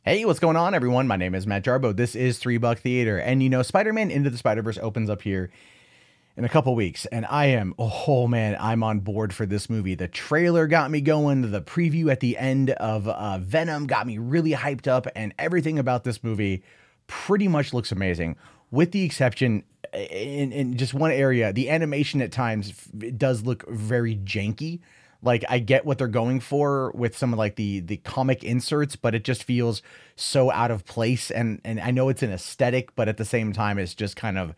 Hey, what's going on, everyone? My name is Matt Jarbo. This is 3 Buck Theater. And you know, Spider-Man Into the Spider-Verse opens up here in a couple weeks. And oh man, I'm on board for this movie. The trailer got me going. The preview at the end of Venom got me really hyped up. And everything about this movie pretty much looks amazing, with the exception in just one area. The animation at times it does look very janky. Like, I get what they're going for with some of like the comic inserts, but it just feels so out of place. And I know it's an aesthetic, but at the same time, it's just kind of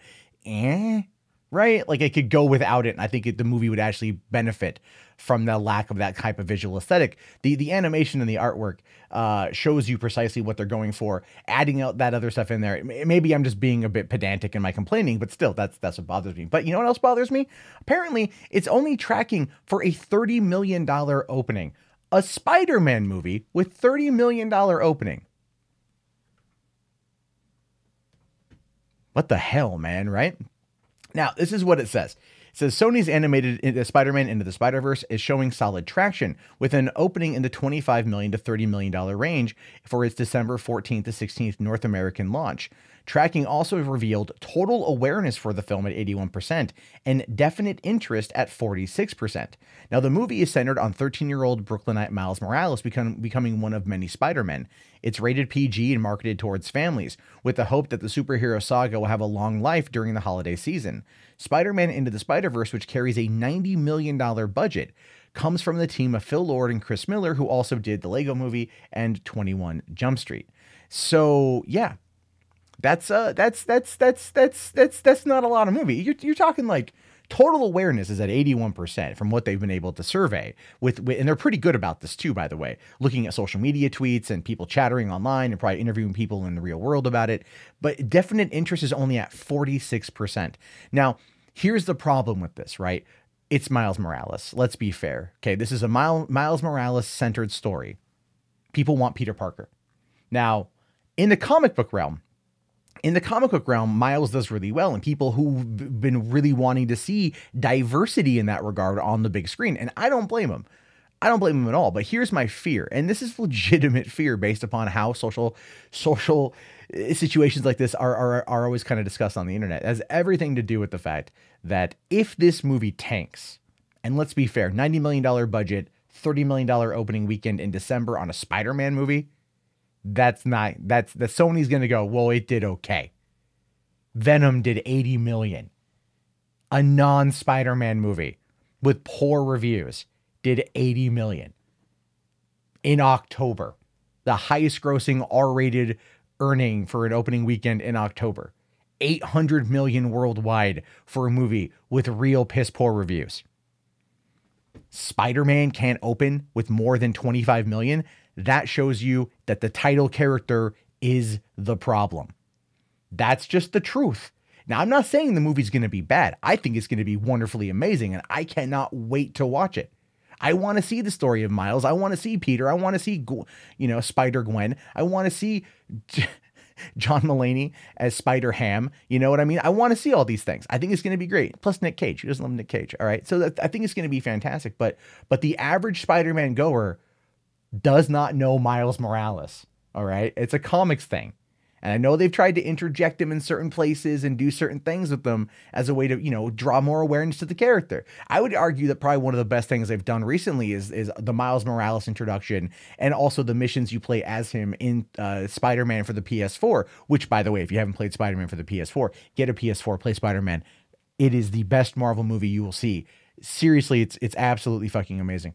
right? Like, it could go without it, and I think the movie would actually benefit from the lack of that type of visual aesthetic. The animation and the artwork shows you precisely what they're going for. Adding out that other stuff in there, maybe I'm just being a bit pedantic in my complaining, but still, that's what bothers me. But you know what else bothers me? Apparently, it's only tracking for a $30 million opening. A Spider-Man movie with $30 million opening. What the hell, man, right? Now, this is what it says. It says Sony's animated Spider-Man Into the Spider-Verse is showing solid traction, with an opening in the $25 million to $30 million range for its December 14th to 16th North American launch. Tracking also revealed total awareness for the film at 81% and definite interest at 46%. Now, the movie is centered on 13-year-old Brooklynite Miles Morales becoming one of many Spider-Men. It's rated PG and marketed towards families, with the hope that the superhero saga will have a long life during the holiday season. Spider-Man Into the Spider-Verse, which carries a $90 million budget, comes from the team of Phil Lord and Chris Miller, who also did the Lego Movie and 21 Jump Street. So, yeah. That's not a lot of movie. You're talking like total awareness is at 81% from what they've been able to survey with, and they're pretty good about this too, by the way, looking at social media tweets and people chattering online and probably interviewing people in the real world about it. But definite interest is only at 46%. Now, here's the problem with this, right? It's Miles Morales. Let's be fair. Okay, this is a Miles Morales centered story. People want Peter Parker. Now, in the comic book realm, Miles does really well, and people who've been really wanting to see diversity in that regard on the big screen. And I don't blame them. I don't blame them at all. But here's my fear, and this is legitimate fear based upon how social situations like this are always kind of discussed on the internet. It has everything to do with the fact that if this movie tanks, and let's be fair, $90 million budget, $30 million opening weekend in December on a Spider-Man movie, that's the Sony's going to go, well, it did okay. Venom did 80 million. A non-Spider-Man movie with poor reviews did 80 million in October. The highest grossing R-rated earning for an opening weekend in October. 800 million worldwide for a movie with real piss poor reviews. Spider-Man can't open with more than 25 million. That shows you that the title character is the problem. That's just the truth. Now, I'm not saying the movie's going to be bad. I think it's going to be wonderfully amazing, and I cannot wait to watch it. I want to see the story of Miles. I want to see Peter. I want to see, Spider-Gwen. I want to see John Mulaney as Spider-Ham. You know what I mean? I want to see all these things. I think it's going to be great. Plus Nick Cage. Who doesn't love Nick Cage? All right. So I think it's going to be fantastic. But the average Spider-Man goer does not know Miles Morales. All right. It's a comics thing. And I know they've tried to interject him in certain places and do certain things with them as a way to, draw more awareness to the character. I would argue that probably one of the best things they've done recently is the Miles Morales introduction, and also the missions you play as him in Spider-Man for the PS4, which, by the way, if you haven't played Spider-Man for the PS4, get a PS4, play Spider-Man. It is the best Marvel movie you will see. Seriously, it's absolutely fucking amazing.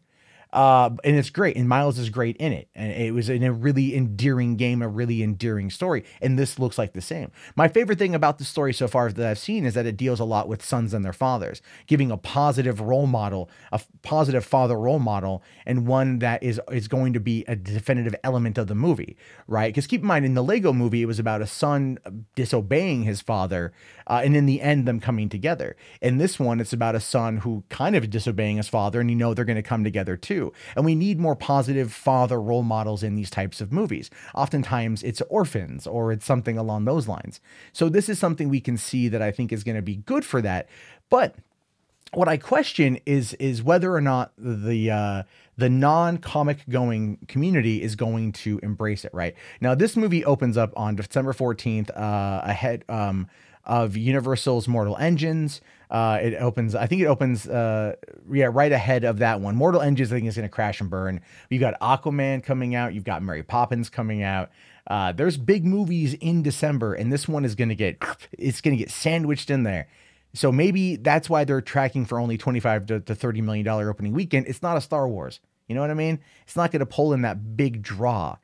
And it's great, and Miles is great in it, and it was in a really endearing game, a really endearing story, and this looks like the same. My favorite thing about the story so far that I've seen is that it deals a lot with sons and their fathers, giving a positive role model, a positive father role model, and one that is going to be a definitive element of the movie, right? Because keep in mind, in the Lego movie, it was about a son disobeying his father, and in the end, them coming together. In this one, it's about a son who kind of disobeying his father, and they're going to come together too. And we need more positive father role models in these types of movies. Oftentimes it's orphans or it's something along those lines. So this is something we can see that I think is going to be good for that. But What I question is whether or not the non-comic going community is going to embrace it. Right now, this movie opens up on December 14th, ahead of Universal's Mortal Engines. It opens, I think it opens, right ahead of that one. Mortal Engines, I think, is going to crash and burn. You've got Aquaman coming out. You've got Mary Poppins coming out. There's big movies in December, and this one is going to get sandwiched in there. So maybe that's why they're tracking for only $25 to $30 million opening weekend. It's not a Star Wars. You know what I mean? It's not going to pull in that big draw.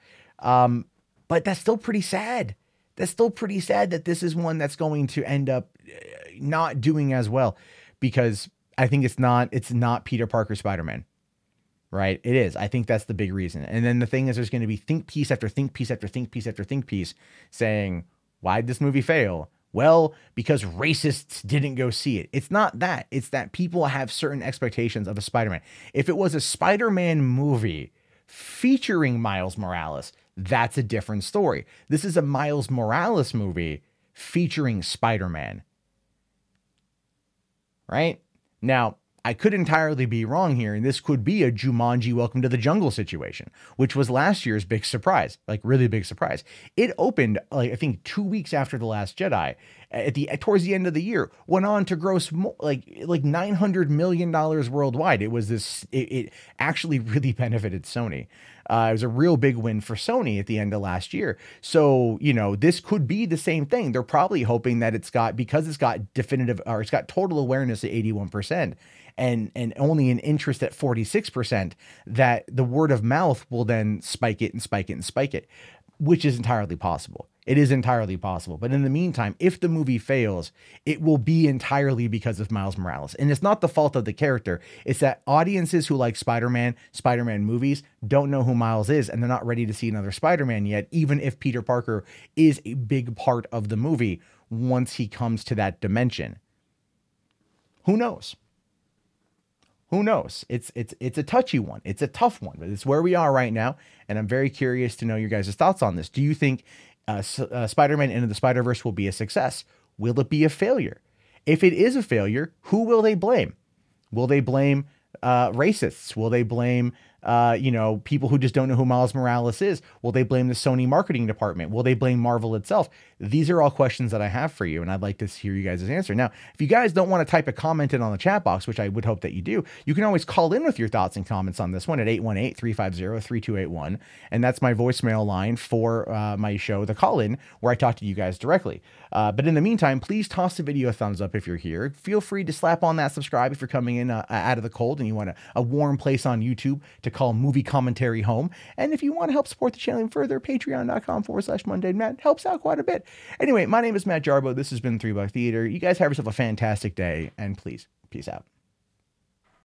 But that's still pretty sad. That's still pretty sad that this is one that's going to end up not doing as well, because I think it's not Peter Parker Spider-Man. Right? It is. I think that's the big reason. And then the thing is, there's going to be think piece after think piece after think piece after think piece saying, why'd this movie fail? Well, because racists didn't go see it. It's not that. It's that people have certain expectations of a Spider-Man. If it was a Spider-Man movie featuring Miles Morales, that's a different story. This is a Miles Morales movie featuring Spider-Man. Right? Now, I could entirely be wrong here, and this could be a Jumanji Welcome to the Jungle situation, which was last year's big surprise, like really big surprise. It opened, like, I think 2 weeks after The Last Jedi, towards the end of the year, went on to gross like $900 million worldwide. It actually really benefited Sony. It was a real big win for Sony at the end of last year. So, this could be the same thing. They're probably hoping that because it's got definitive, or it's got total awareness at 81%. And only an interest at 46%, that the word of mouth will then spike it and spike it and spike it, which is entirely possible. It is entirely possible. But in the meantime, if the movie fails, it will be entirely because of Miles Morales. And it's not the fault of the character. It's that audiences who like Spider-Man movies don't know who Miles is, and they're not ready to see another Spider-Man yet, even if Peter Parker is a big part of the movie once he comes to that dimension. Who knows? Who knows? It's a touchy one. It's a tough one, but it's where we are right now. And I'm very curious to know your guys' thoughts on this. Do you think Spider-Man Into the Spider-Verse will be a success? Will it be a failure? If it is a failure, who will they blame? Will they blame racists? Will they blame people who just don't know who Miles Morales is? Will they blame the Sony marketing department? Will they blame Marvel itself? These are all questions that I have for you, and I'd like to hear you guys' answer. Now, if you guys don't want to type a comment in on the chat box, which I would hope that you do, you can always call in with your thoughts and comments on this one at 818-350-3281. And that's my voicemail line for my show, The Call-In, where I talk to you guys directly. But in the meantime, please toss the video a thumbs up if you're here. Feel free to slap on that subscribe if you're coming in out of the cold and you want a warm place on YouTube to call movie commentary home. And if you want to help support the channel even further, patreon.com/Mundane Matt helps out quite a bit. Anyway, my name is Matt Jarbo. This has been 3 Buck Theater. You guys have yourself a fantastic day, and please, peace out.